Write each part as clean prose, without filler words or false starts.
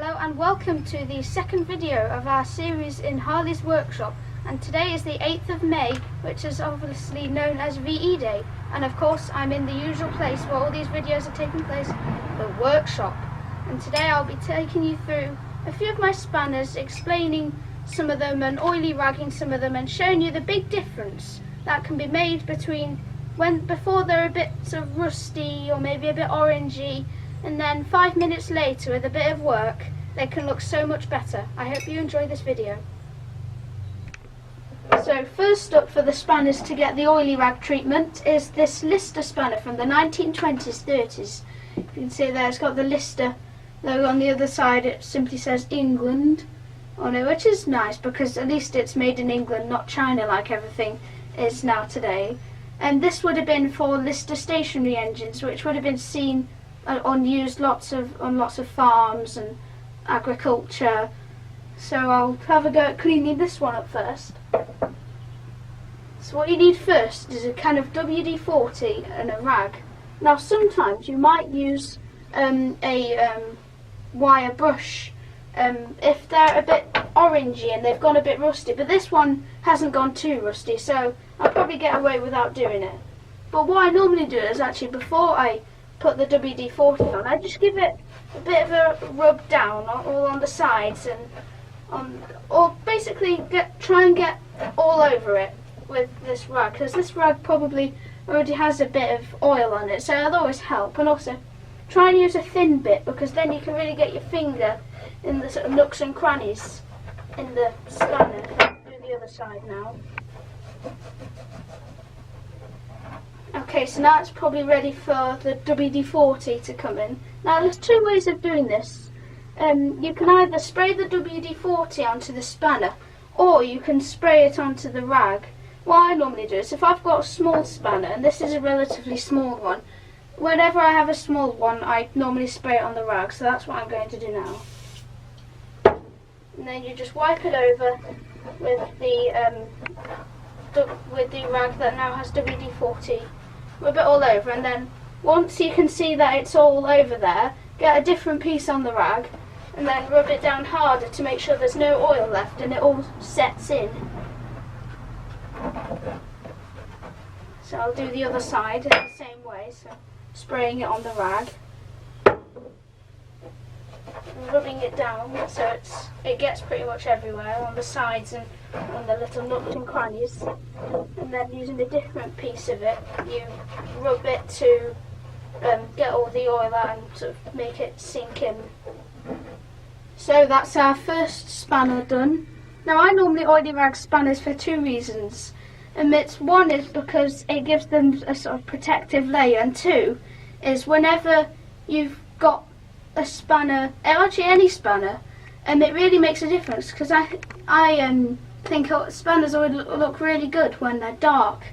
Hello and welcome to the second video of our series in Harley's workshop, and today is the 8th of May, which is obviously known as VE Day, and of course I'm in the usual place where all these videos are taking place, the workshop. And today I'll be taking you through a few of my spanners, explaining some of them and oily ragging some of them, and showing you the big difference that can be made between before they're a bit sort of rusty or maybe a bit orangey, and then 5 minutes later with a bit of work they can look so much better. I hope you enjoy this video. So first up for the spanners to get the oily rag treatment is this Lister spanner from the 1920s, 30s. You can see there it's got the Lister logo on the other side. It simply says England on it, which is nice because at least it's made in England, not China like everything is now today. And this would have been for Lister stationary engines, which would have been seen used on lots of farms and agriculture. So I'll have a go at cleaning this one up first. So what you need first is a can of WD-40 and a rag. Now sometimes you might use a wire brush if they're a bit orangey and they've gone a bit rusty, but this one hasn't gone too rusty, so I'll probably get away without doing it. But what I normally do is actually, before I put the WD-40 on, I just give it a bit of a rub down all on the sides and or basically try and get all over it with this rag, because this rag probably already has a bit of oil on it, so it'll always help. And also try and use a thin bit, because then you can really get your finger in the sort of nooks and crannies in the spanner. Do the other side now. Okay, so now it's probably ready for the WD-40 to come in. Now there's two ways of doing this. You can either spray the WD-40 onto the spanner, or you can spray it onto the rag. What I normally do is, if I've got a small spanner, and this is a relatively small one, whenever I have a small one I normally spray it on the rag, so that's what I'm going to do now. And then you just wipe it over with the rag that now has WD-40. Rub it all over, and then once you can see that it's all over there, get a different piece on the rag and then rub it down harder to make sure there's no oil left and it all sets in. So I'll do the other side in the same way, so spraying it on the rag, rubbing it down so it gets pretty much everywhere on the sides and on the little nooks and crannies, and then using a different piece of it you rub it to get all the oil out and sort of make it sink in. So that's our first spanner done. Now I normally oily rag spanners for two reasons. One is because it gives them a sort of protective layer, and two is whenever you've got a spanner, actually any spanner, it really makes a difference, because I think spanners always look really good when they're dark,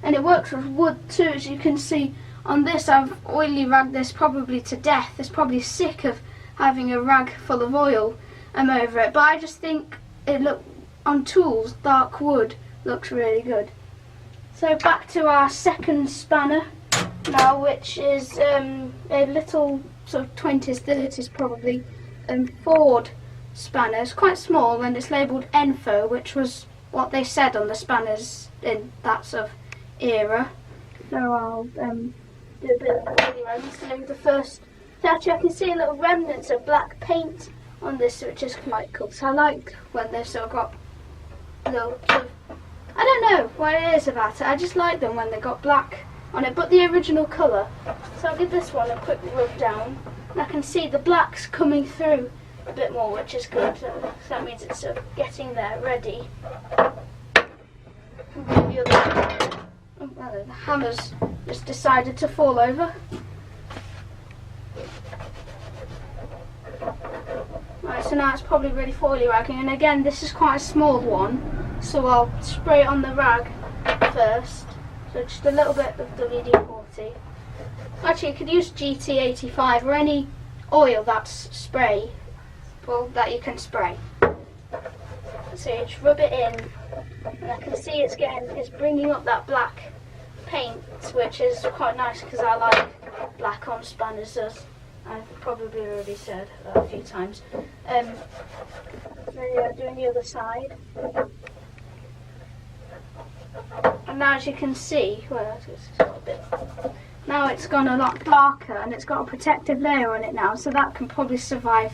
and it works with wood too. As you can see on this, I've oily ragged this probably to death. It's probably sick of having a rag full of oil over it, but I just think on tools, dark wood looks really good. So back to our second spanner now, which is a little sort of 20s, 30s probably, Ford spanner. It's quite small and it's labelled Enfo, which was what they said on the spanners in that sort of era. So I'll do a bit of oily rag. So the first, actually I can see a little remnants of black paint on this, which is quite cool. So I like when they've sort of got a little sort of, I don't know what it is about it, I just like them when they got black on it, but the original colour. So I'll give this one a quick rub down, and I can see the black's coming through a bit more, which is good. So that means it's sort of getting there, ready. The other, well, the hammer's just decided to fall over. Right, so now it's probably ready for oily ragging, and again this is quite a small one, so I'll spray it on the rag first. So just a little bit of WD-40. Actually you could use GT85 or any oil that's spray, well, that you can spray. So you just rub it in, and I can see it's bringing up that black paint, which is quite nice because I like black on spanners. I've probably already said that a few times. Then yeah, doing the other side. And now as you can see, well, it's got a bit, now it's gone a lot darker and it's got a protective layer on it now, so that can probably survive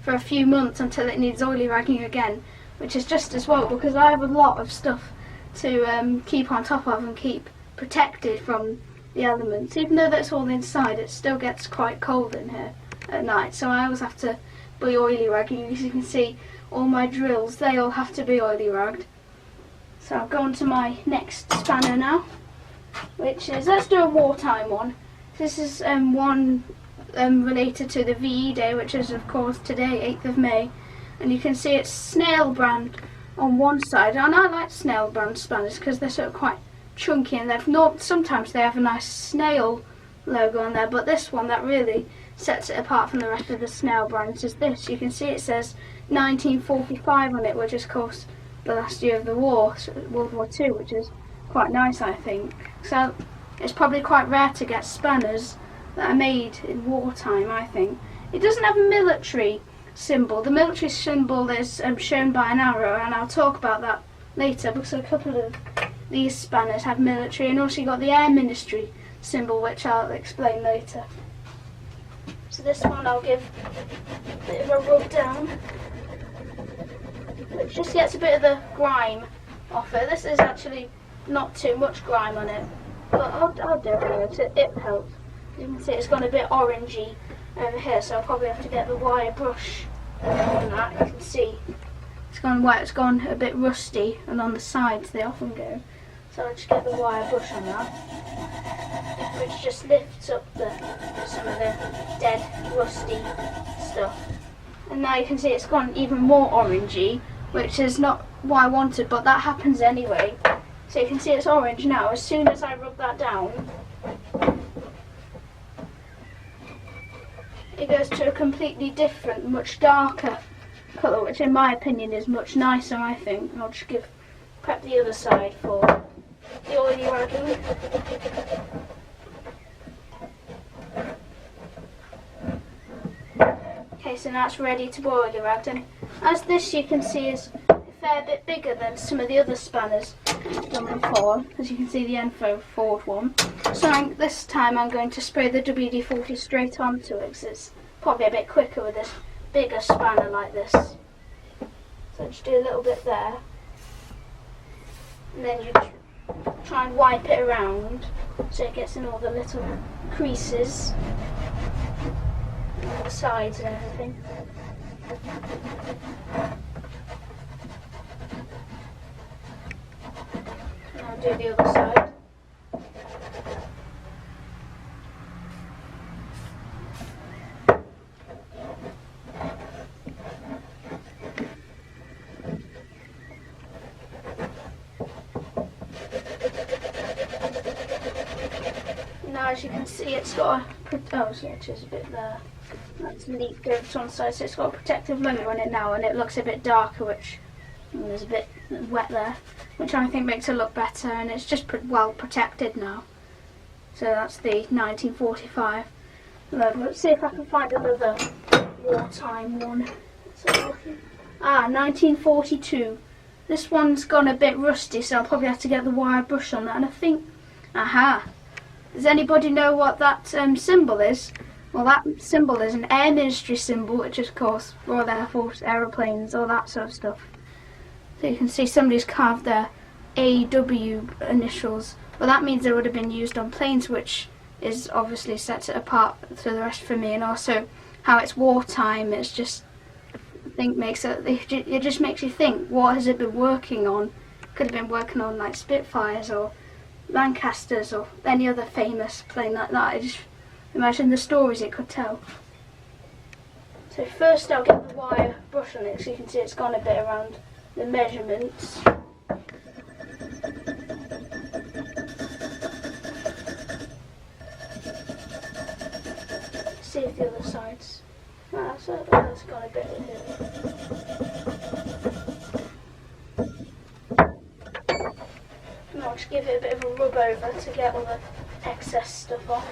for a few months until it needs oily ragging again, which is just as well because I have a lot of stuff to keep on top of and keep protected from the elements. Even though that's all inside, it still gets quite cold in here at night, so I always have to be oily ragging. As you can see, all my drills, they all have to be oily ragged. So I'll go on to my next spanner now, which is, let's do a wartime one. This is one related to the VE Day, which is of course today, 8th of May, and you can see it's snail brand on one side, and I like snail brand spanners because they're sort of quite chunky, and they've not, sometimes they have a nice snail logo on there, but this one that really sets it apart from the rest of the snail brands is this. You can see it says 1945 on it, which is of course the last year of the war, so World War II, which is quite nice, I think. So it's probably quite rare to get spanners that are made in wartime, I think. It doesn't have a military symbol. The military symbol is shown by an arrow, and I'll talk about that later because a couple of these spanners have military, and also you've got the Air Ministry symbol, which I'll explain later. So this one I'll give a bit of a rub down, which just gets a bit of the grime off it. This is actually not too much grime on it, but I'll do it anyway, it helps. You can see it's gone a bit orangey over here, so I'll probably have to get the wire brush on that. You can see it's gone white, it's gone a bit rusty, and on the sides they often go. So I'll just get the wire brush on that, which just lifts up some of the dead, rusty stuff. And now you can see it's gone even more orangey, which is not what I wanted, but that happens anyway. So you can see it's orange now. As soon as I rub that down, it goes to a completely different, much darker colour, which in my opinion is much nicer, I think. I'll just prep the other side for the oily ragging. Okay, so now it's ready to be oily ragged, and as this you can see is a fair bit bigger than some of the other spanners I've done before. As you can see, the Enfo Ford one. So this time I'm going to spray the WD-40 straight onto it because it's probably a bit quicker with this bigger spanner like this. So just do a little bit there, and then you try and wipe it around so it gets in all the little creases on the sides and everything. And I'll do the other side. Now as you can see, it's got a, so it's just a bit there. That's leaked over to one side, so it's got a protective layer on it now, and it looks a bit darker, which there's a bit wet there, which I think makes it look better, and it's just well protected now. So that's the 1945 logo. Let's see if I can find another wartime one. 1942. This one's gone a bit rusty, so I'll probably have to get the wire brush on that, and I think, aha! Does anybody know what that symbol is? Well, that symbol is an Air Ministry symbol, which is of course Royal Air Force, aeroplanes, all that sort of stuff. So you can see somebody's carved their AW initials. Well, that means they would have been used on planes, which is obviously sets it apart to the rest for me, and also how it's wartime. It's just, I think, it just makes you think, what has it been working on? Could have been working on like Spitfires or Lancasters or any other famous plane like that. I just imagine the stories it could tell. So first I'll get the wire brush on it, so you can see it's gone a bit around the measurements. See if the other side's, that's got a bit of it. And I'll just give it a bit of a rub over to get all the excess stuff off.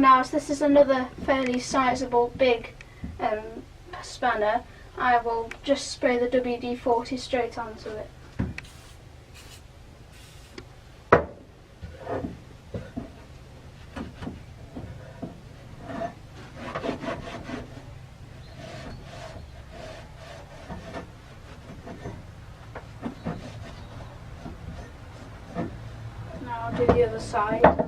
now as this is another fairly sizable big spanner, I will just spray the WD-40 straight onto it. Now I'll do the other side.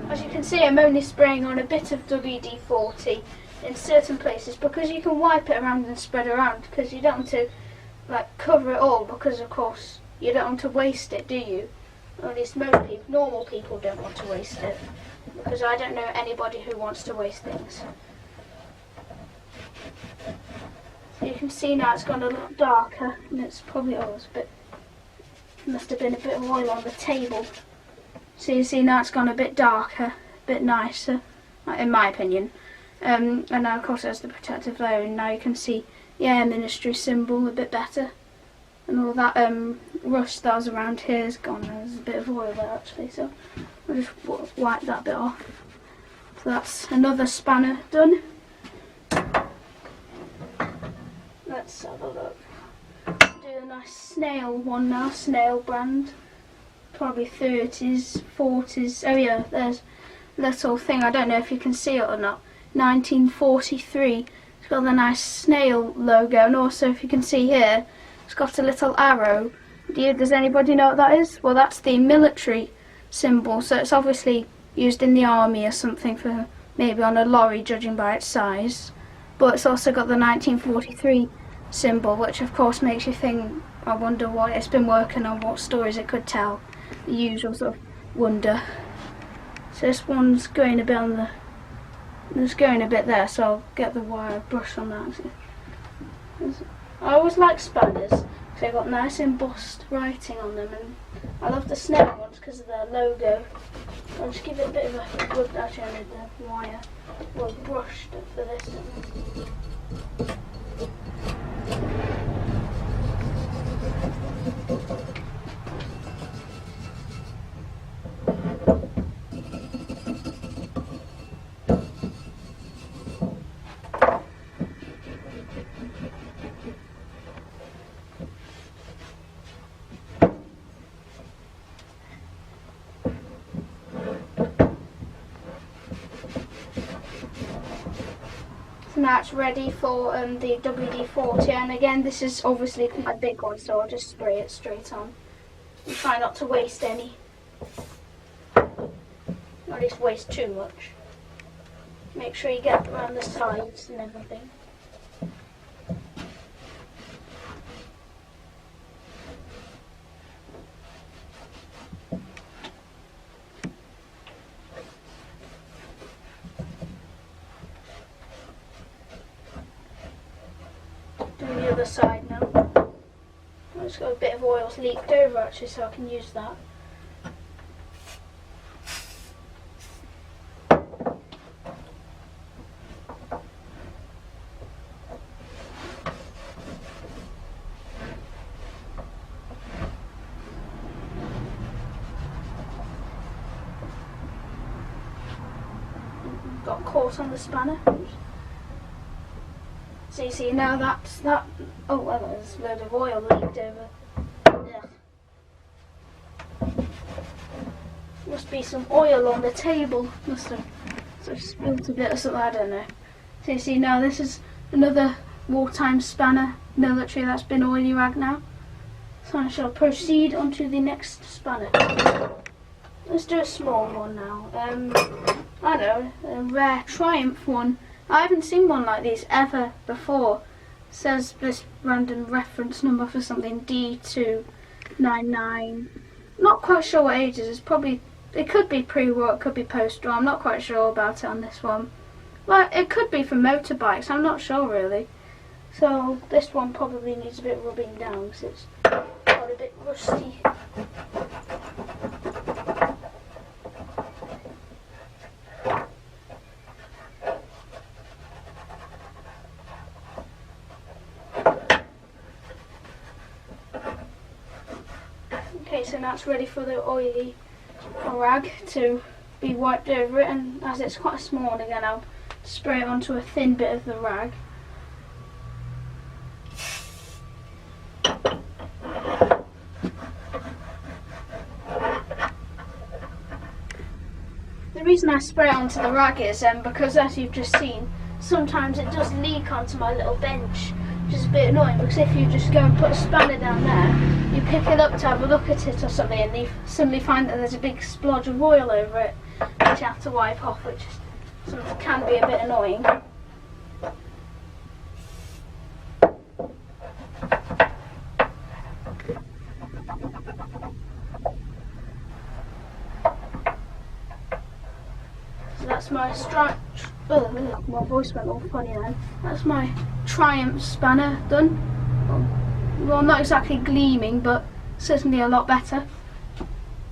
As you can see, I'm only spraying on a bit of WD-40 in certain places because you can wipe it around and spread around, because you don't want to like cover it all, because of course you don't want to waste it, do you? Or at least most people, normal people don't want to waste it, because I don't know anybody who wants to waste things. So you can see now it's gone a lot darker, and it's probably must have been a bit of oil on the table. So you see now it's gone a bit darker, a bit nicer, in my opinion. And now of course there's the protective layer, and now you can see the Air Ministry symbol a bit better. And all that rust that was around here is gone. There's a bit of oil there actually, so I'll just wipe that bit off. So that's another spanner done. Let's have a look. Do a nice snail one now, snail brand. Probably 30s, 40s. Oh yeah, there's a little thing, I don't know if you can see it or not. 1943. It's got the nice snail logo, and also if you can see here, it's got a little arrow. Does anybody know what that is? Well, that's the military symbol, so it's obviously used in the army or something, for maybe on a lorry, judging by its size. But it's also got the 1943 symbol, which of course makes you think, I wonder what it's been working on, what stories it could tell. The usual sort of wonder. So this one's going a bit on the, it's going a bit there, so I'll get the wire brush on that. I always like spanners because they've got nice embossed writing on them, and I love the snail ones because of their logo. I'll just give it a bit of a rub. Actually, I need the wire well brushed for this. Now it's ready for the WD-40, and again this is obviously quite a big one, so I'll just spray it straight on and try not to waste any, or at least waste too much. Make sure you get around the sides and everything. Doing the other side now. I've just got a bit of oil leaked over actually, so I can use that. Got caught on the spanner. So you see now that's that. Oh well, there's a load of oil leaked over. Ugh. Must be some oil on the table. Must have sort of spilt a bit or something. I don't know. So you see now this is another wartime spanner, military, that's been oily ragged now. So I shall proceed on to the next spanner. Let's do a small one now. I know, a rare Triumph one. I haven't seen one like these ever before. It says this random reference number for something, D299. Not quite sure what age it is. It could be pre-war, it could be post-war. I'm not quite sure about it on this one. Well, it could be for motorbikes. I'm not sure really. So this one probably needs a bit of rubbing down because it's got a bit rusty. Okay, so now it's ready for the oily rag to be wiped over it, and as it's quite a small one again, I'll spray it onto a thin bit of the rag. The reason I spray it onto the rag is because, as you've just seen, sometimes it does leak onto my little bench, which is a bit annoying, because if you just go and put a spanner down there, you pick it up to have a look at it or something, and you suddenly find that there's a big splodge of oil over it, which you have to wipe off, which sometimes can be a bit annoying. So that's my my voice went all funny then. That's my Triumph spanner done. Well, not exactly gleaming, but certainly a lot better.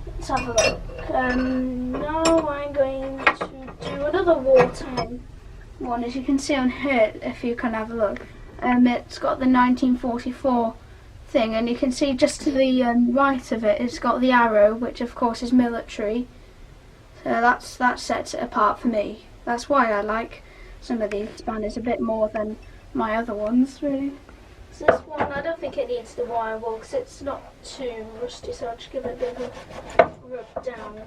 Let's have a look. Now I'm going to do another wartime one. As you can see on here, if you can have a look, it's got the 1944 thing, and you can see just to the right of it, it's got the arrow, which of course is military. So that sets it apart for me. That's why I like some of these spanners a bit more than my other ones, really. So this one, I don't think it needs the wire wool because it's not too rusty, so I'll just give it a bit of a rub down.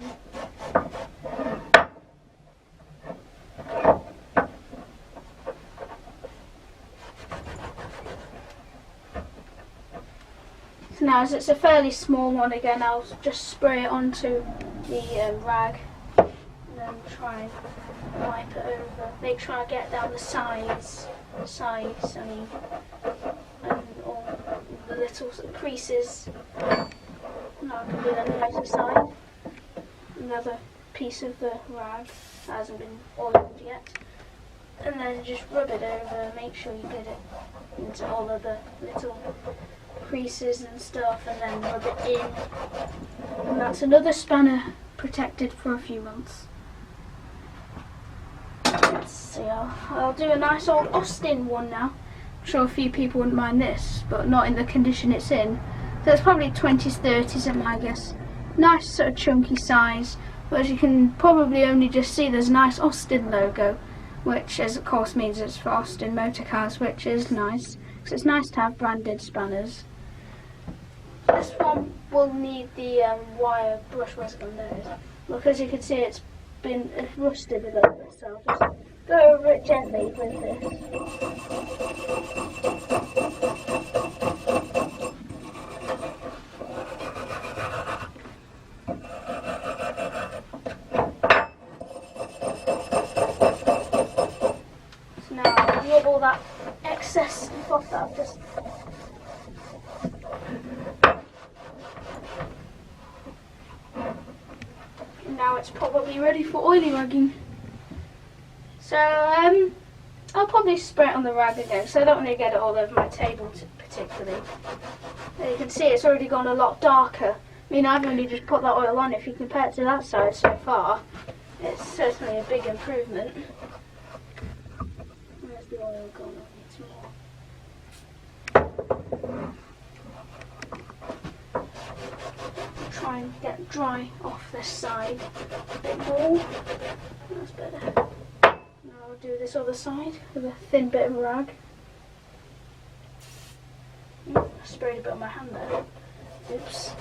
So now, as it's a fairly small one again, I'll just spray it onto the rag and then try and wipe it over. Make sure I get down the sides, and all the little creases. Now I can do the lighter side. Another piece of the rag that hasn't been oiled yet. And then just rub it over, make sure you get it into all of the little creases and stuff, and then rub it in. And that's another spanner protected for a few months. Let's see, I'll do a nice old Austin one now. I'm sure a few people wouldn't mind this, but not in the condition it's in. So it's probably 20s, 30s, I guess. Nice sort of chunky size, but as you can probably only just see, there's a nice Austin logo, which of course means it's for Austin motor cars, which is nice, because it's nice to have branded spanners. This one will need the wire brush. Where's it gone? There it is. Look, as you can see, it's rusted a little bit, so I'll just go over it gently with this. So now I'll rub all that excess stuff off that I've just. Now it's probably ready for oily ragging. So I'll probably spray it on the rag again, so I don't want to get it all over my table particularly. And you can see it's already gone a lot darker. I mean, I've only just put that oil on. If you compare it to that side so far, it's certainly a big improvement. Where's the oil gone? It's more. Try and get dry off this side a bit more. That's better. Now I'll do this other side with a thin bit of rag. I sprayed a bit on my hand there. Oops.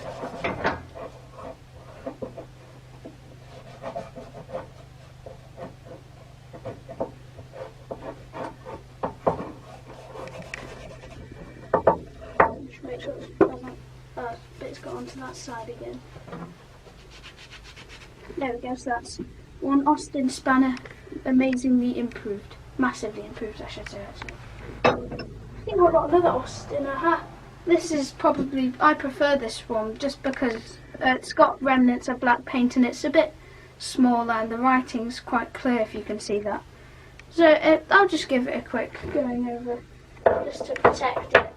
Just make sure that bit's got onto that side again. There we go, so that's one Austin spanner amazingly improved. Massively improved, I should say, actually. I think I've got another Austin. This is probably, I prefer this one just because it's got remnants of black paint and it's a bit smaller and the writing's quite clear, if you can see that. So I'll just give it a quick going over just to protect it.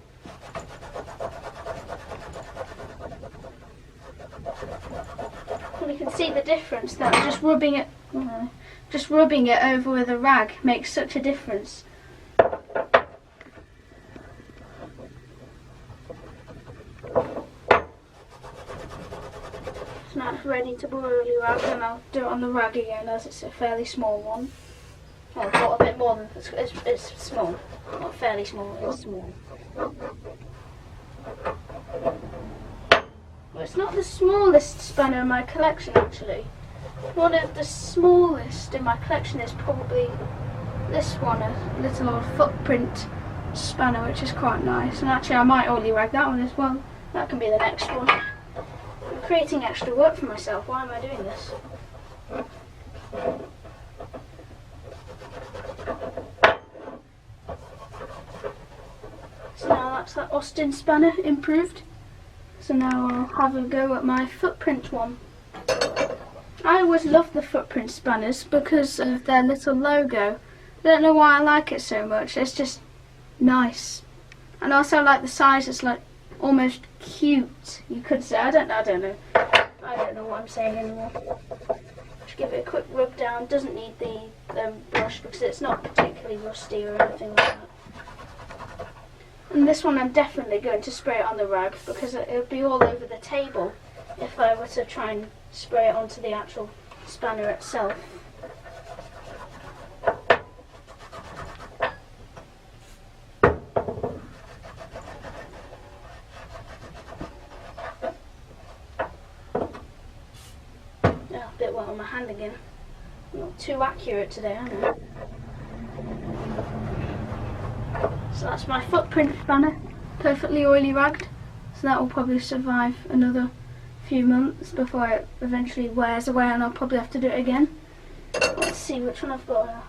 And you can see the difference that just rubbing it over with a rag makes such a difference. ready to oily rag, and I'll do it on the rag again as it's a fairly small one. Well, not a bit more than it's small, not fairly small. It's small. Well, it's not the smallest spanner in my collection actually. One of the smallest in my collection is probably this one, a little old footprint spanner, which is quite nice. And actually I might oily rag that one as well. That can be the next one. I'm creating extra work for myself. Why am I doing this? So now that's that Austin spanner improved. So now I'll have a go at my footprint one. I always love the footprint spanners because of their little logo. I don't know why I like it so much. It's just nice. And also I like the size. It's like almost cute, you could say. I don't know what I'm saying anymore. Just give it a quick rub down. Doesn't need the brush because it's not particularly rusty or anything like that. And this one I'm definitely going to spray it on the rag because it would be all over the table if I were to try and spray it onto the actual spanner itself. A bit wet on my hand again. I'm not too accurate today, am I? So that's my footprint spanner, perfectly oily ragged. So that will probably survive another few months before it eventually wears away, and I'll probably have to do it again. Let's see which one I've got now.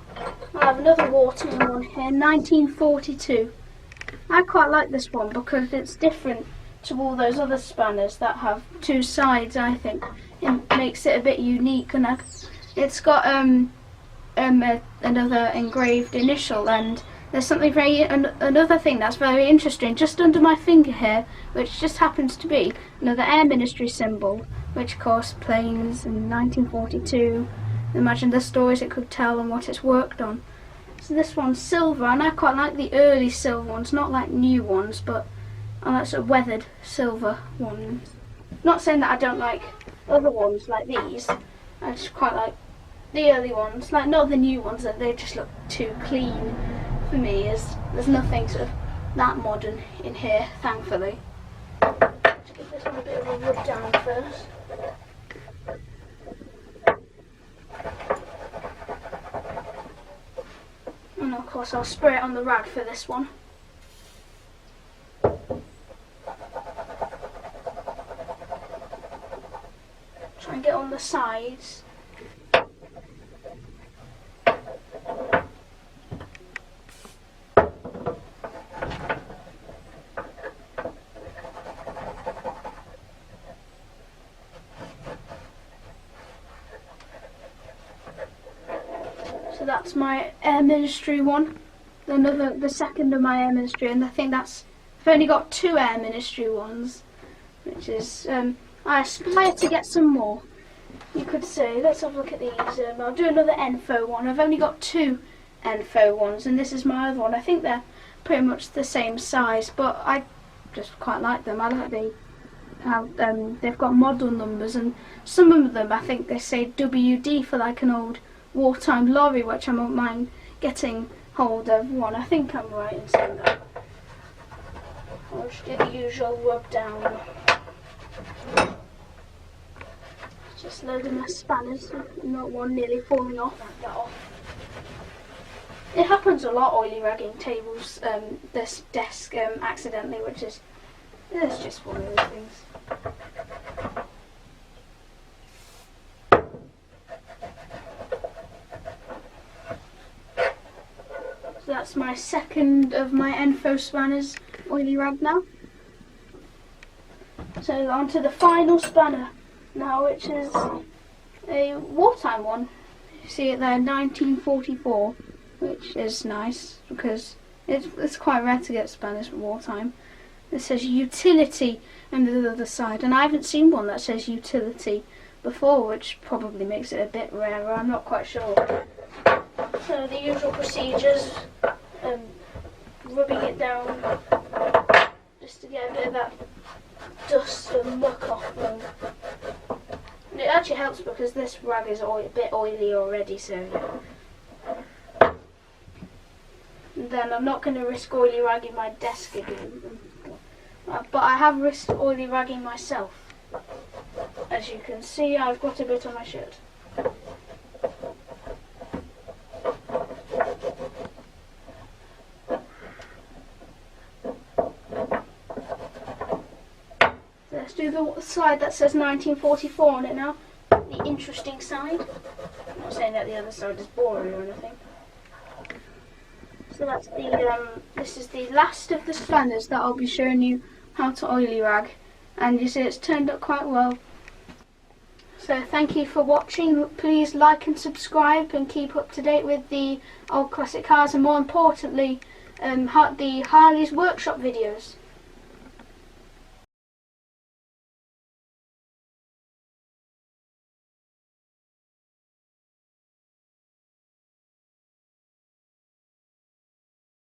I have another Wartime one here, 1942. I quite like this one because it's different to all those other spanners that have two sides. I think it makes it a bit unique, and it's got another engraved initial, and there's something another thing that's very interesting just under my finger here, which just happens to be another Air Ministry symbol, which of course planes in 1942. Imagine the stories it could tell and what it's worked on. So this one's silver, and I quite like the early silver ones, not like new ones, but I like sort of weathered silver ones. Not saying that I don't like other ones like these, I just quite like the early ones, like not the new ones that they just look too clean for me. There's nothing sort of that modern in here, thankfully. Let's give this one a bit of a rub down first. And of course I'll spray it on the rag for this one. Try and get on the sides. So that's my Air Ministry one, the second of my Air Ministry, and I think I've only got two Air Ministry ones, which is I aspire to get some more, you could say. Let's have a look at these. I'll do another Enfo one. I've only got two Enfo ones, and this is my other one. I think they're pretty much the same size, but I just quite like them. I like how they've got model numbers, and some of them I think they say WD for like an old wartime lorry, which I won't mind getting hold of one. I think I'm right in saying that. I'll just do the usual rub down. Just loading my spanners, not one nearly falling off. That off. It happens a lot, oily ragging tables, this desk accidentally, which is it's just one of those things. So that's my second of my Enfo spanners oily rag now. So on to the final spanner now, which is a wartime one. You see it there, 1944, which is nice because it's quite rare to get spanners from wartime. It says utility on the other side, and I haven't seen one that says utility before, which probably makes it a bit rarer. I'm not quite sure. So the usual procedures, rubbing it down just to get a bit of that dust and muck off them. And It actually helps because this rag is a bit oily already, so yeah. And then I'm not going to risk oily ragging my desk again. But I have risked oily ragging myself. As you can see, I've got a bit on my shirt. Let's do the side that says 1944 on it now. The interesting side. I'm not saying that the other side is boring or anything. So that's the this is the last of the spanners that I'll be showing you how to oily rag, and you see it's turned out quite well. So thank you for watching. Please like and subscribe and keep up to date with the old classic cars, and more importantly the Harley's workshop videos.